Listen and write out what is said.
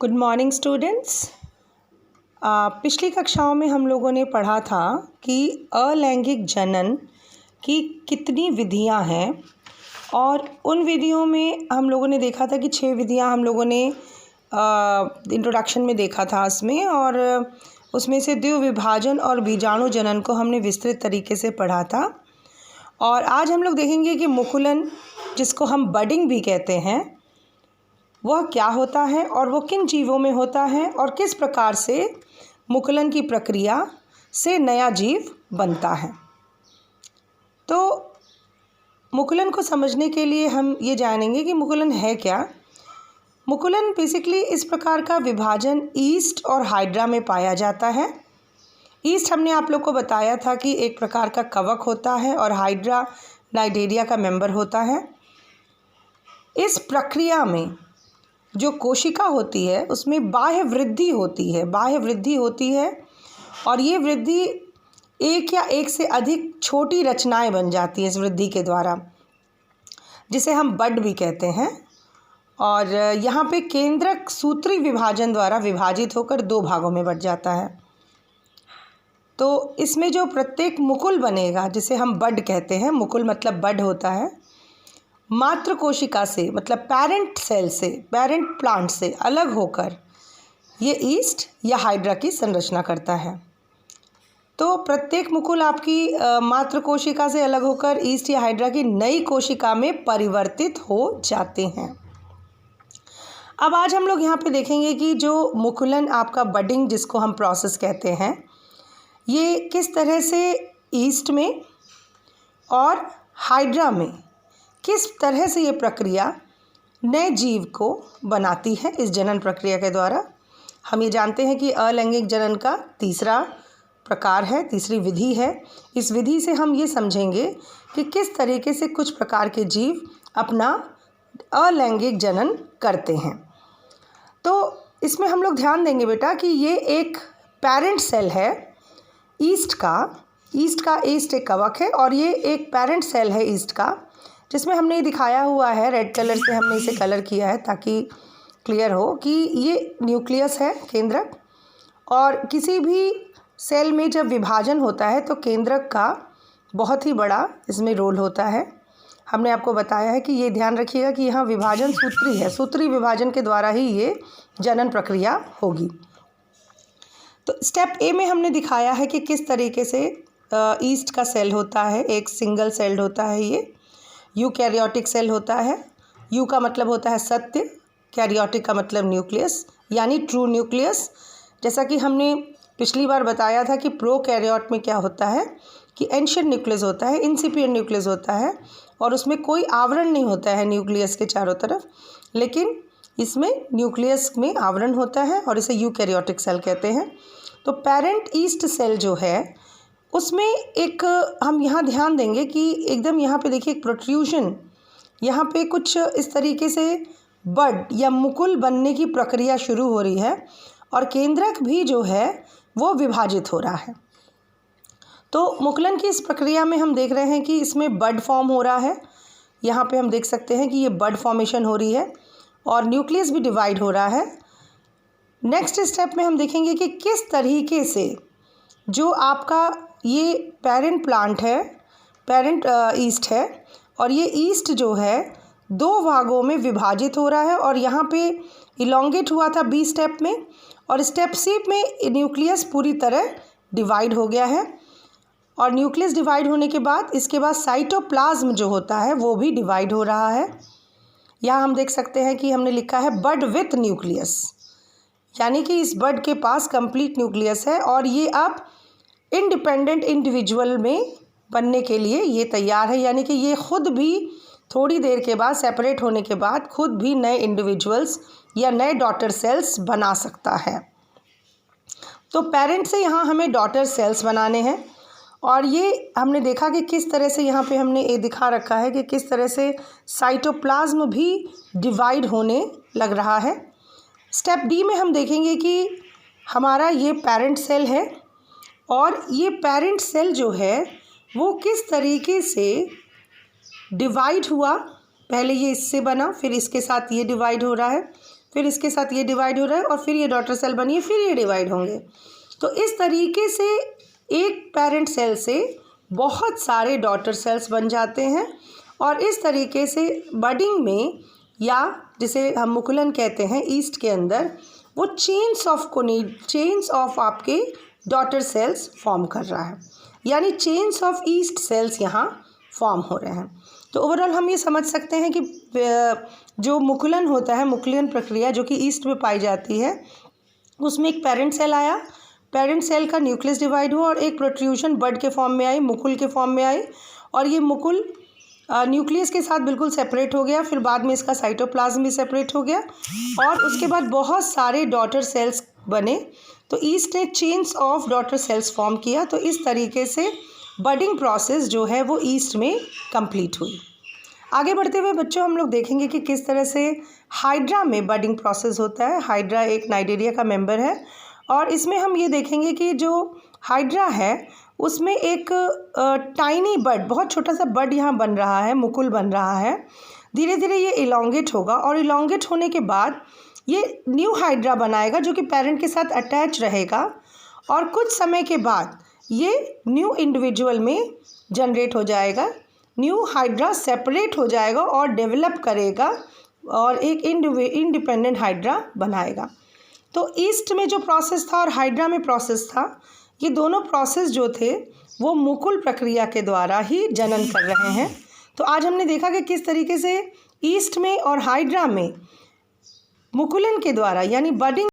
Good morning students. पिछली कक्षाओं में हम लोगों ने पढ़ा था कि अलैंगिक जनन की कितनी विधियां हैं और उन विधियों में हम लोगों ने देखा था कि 6 विधियां हम लोगों ने इंट्रोडक्शन में देखा था उसमें, और उसमें से द्विविभाजन और बीजाणु जनन को हमने विस्तृत तरीके से पढ़ा था। और आज हम लोग देखेंगे कि मुकुलन, जिसको हम बडिंग भी कहते हैं, वह क्या होता है और वो किन जीवों में होता है और किस प्रकार से मुकुलन की प्रक्रिया से नया जीव बनता है। तो मुकुलन को समझने के लिए हम ये जानेंगे कि मुकुलन है क्या। मुकुलन बेसिकली इस प्रकार का विभाजन ईस्ट और हाइड्रा में पाया जाता है। ईस्ट हमने आप लोग को बताया था कि एक प्रकार का कवक होता है और हाइड्रा नाइडेरिया का मेंबर होता है। इस प्रक्रिया में जो कोशिका होती है उसमें बाह्य वृद्धि होती है और ये वृद्धि एक या एक से अधिक छोटी रचनाएं बन जाती हैं इस वृद्धि के द्वारा, जिसे हम बड भी कहते हैं। और यहाँ पे केंद्रक सूत्री विभाजन द्वारा विभाजित होकर 2 भागों में बट जाता है। तो इसमें जो प्रत्येक मुकुल बनेगा, जिसे हम बड कहते हैं, मुकुल मतलब बड होता है, मात्र कोशिका से मतलब पेरेंट सेल से, पेरेंट प्लांट से अलग होकर ये ईस्ट या हाइड्रा की संरचना करता है। तो प्रत्येक मुकुल आपकी मात्र कोशिका से अलग होकर ईस्ट या हाइड्रा की नई कोशिका में परिवर्तित हो जाते हैं। अब आज हम लोग यहाँ पे देखेंगे कि जो मुकुलन आपका बडिंग, जिसको हम प्रोसेस कहते हैं, ये किस तरह से ईस्ट में और हाइड्रा में किस तरह से ये प्रक्रिया नए जीव को बनाती है। इस जनन प्रक्रिया के द्वारा हम ये जानते हैं कि अलैंगिक जनन का तीसरा प्रकार है, तीसरी विधि है। इस विधि से हम ये समझेंगे कि किस तरीके से कुछ प्रकार के जीव अपना अलैंगिक जनन करते हैं। तो इसमें हम लोग ध्यान देंगे बेटा कि ये एक पेरेंट सेल है ईस्ट का एक कवक है और ये एक पेरेंट सेल है ईस्ट का, जिसमें हमने दिखाया हुआ है, रेड कलर से हमने इसे कलर किया है ताकि क्लियर हो कि ये न्यूक्लियस है, केंद्रक। और किसी भी सेल में जब विभाजन होता है तो केंद्रक का बहुत ही बड़ा इसमें रोल होता है। हमने आपको बताया है कि ये ध्यान रखिएगा कि यहाँ विभाजन सूत्री है, सूत्री विभाजन के द्वारा ही ये जनन प्रक्रिया होगी। तो स्टेप ए में हमने दिखाया है कि किस तरीके से ईस्ट का सेल होता है, एक सिंगल सेल्ड होता है, ये यूकैरियोटिक सेल होता है। यू का मतलब होता है सत्य, कैरियोटिक का मतलब न्यूक्लियस, यानी ट्रू न्यूक्लियस। जैसा कि हमने पिछली बार बताया था कि प्रोकैरियोट में क्या होता है कि एंशिएंट न्यूक्लियस होता है, इंसिपिएंट न्यूक्लियस होता है और उसमें कोई आवरण नहीं होता है न्यूक्लियस के चारों तरफ, लेकिन इसमें न्यूक्लियस में आवरण होता है और इसे यूकैरियोटिक सेल कहते हैं। तो पेरेंट ईस्ट सेल जो है उसमें एक हम यहाँ ध्यान देंगे कि एकदम यहाँ पे देखिए एक प्रोट्रूशन, यहाँ पे कुछ इस तरीके से बड या मुकुल बनने की प्रक्रिया शुरू हो रही है और केंद्रक भी जो है वो विभाजित हो रहा है। तो मुकुलन की इस प्रक्रिया में हम देख रहे हैं कि इसमें बड फॉर्म हो रहा है। यहाँ पे हम देख सकते हैं कि ये बड फॉर्मेशन हो रही है और न्यूक्लियस भी डिवाइड हो रहा है। नेक्स्ट स्टेप में हम देखेंगे कि किस तरीके से जो आपका ये पेरेंट प्लांट है, पेरेंट ईस्ट है, और ये ईस्ट जो है 2 भागों में विभाजित हो रहा है और यहाँ पे इलोंगेट हुआ था बी स्टेप में, और स्टेप सी में न्यूक्लियस पूरी तरह डिवाइड हो गया है। और न्यूक्लियस डिवाइड होने के बाद इसके बाद साइटोप्लाज्म जो होता है वो भी डिवाइड हो रहा है। यहाँ हम देख सकते हैं कि हमने लिखा है बड विथ न्यूक्लियस, यानी कि इस बड के पास कंप्लीट न्यूक्लियस है और ये अब इंडिपेंडेंट इंडिविजुअल में बनने के लिए ये तैयार है, यानी कि ये खुद भी थोड़ी देर के बाद, सेपरेट होने के बाद, खुद भी नए इंडिविजुअल्स या नए डॉटर सेल्स बना सकता है। तो पेरेंट से यहाँ हमें डॉटर सेल्स बनाने हैं और ये हमने देखा कि किस तरह से यहाँ पे हमने ये दिखा रखा है कि किस तरह से साइटोप्लाज्म भी डिवाइड होने लग रहा है। स्टेप डी में हम देखेंगे कि हमारा ये पेरेंट सेल है और ये पेरेंट सेल जो है वो किस तरीके से डिवाइड हुआ। पहले ये इससे बना, फिर इसके साथ ये डिवाइड हो रहा है, फिर इसके साथ ये डिवाइड हो रहा है और फिर ये डॉटर सेल बनी है, फिर ये डिवाइड होंगे। तो इस तरीके से एक पेरेंट सेल से बहुत सारे डॉटर सेल्स बन जाते हैं और इस तरीके से बडिंग में, या जिसे हम मुकुलन कहते हैं ईस्ट के अंदर, वो चेन्स ऑफ आपके डॉटर सेल्स फॉर्म कर रहा है, यानी चेन्स ऑफ ईस्ट सेल्स यहाँ फॉर्म हो रहे हैं। तो ओवरऑल हम ये समझ सकते हैं कि जो मुकुलन होता है, मुकुलन प्रक्रिया जो कि ईस्ट में पाई जाती है, उसमें एक पेरेंट सेल आया, पेरेंट सेल का न्यूक्लियस डिवाइड हुआ और एक प्रोट्रूशन बड के फॉर्म में आई, मुकुल के फॉर्म में आई, और ये मुकुल न्यूक्लियस के साथ बिल्कुल सेपरेट हो गया। फिर बाद में इसका साइटोप्लाज्म भी सेपरेट हो गया और उसके बाद बहुत सारे डॉटर सेल्स बने। तो ईस्ट ने chains of daughter cells form किया। तो इस तरीके से बडिंग प्रोसेस जो है वो ईस्ट में कंप्लीट हुई। आगे बढ़ते हुए बच्चों हम लोग देखेंगे कि किस तरह से हाइड्रा में बडिंग प्रोसेस होता है। हाइड्रा एक नाइडेरिया का मेंबर है और इसमें हम ये देखेंगे कि जो हाइड्रा है उसमें एक टाइनी बड, बहुत छोटा सा बड यहाँ बन रहा है, मुकुल बन रहा है। धीरे धीरे ये इलोंगेट होगा और इलोंगेट होने के बाद ये न्यू हाइड्रा बनाएगा जो कि पेरेंट के साथ अटैच रहेगा और कुछ समय के बाद ये न्यू इंडिविजुअल में जनरेट हो जाएगा। न्यू हाइड्रा सेपरेट हो जाएगा और डेवलप करेगा और एक इंडिपेंडेंट हाइड्रा बनाएगा। तो ईस्ट में जो प्रोसेस था और हाइड्रा में प्रोसेस था, ये दोनों प्रोसेस जो थे वो मुकुल प्रक्रिया के द्वारा ही जनन कर रहे हैं। तो आज हमने देखा कि किस तरीके से ईस्ट में और हाइड्रा में मुकुलन के द्वारा यानी बडिंग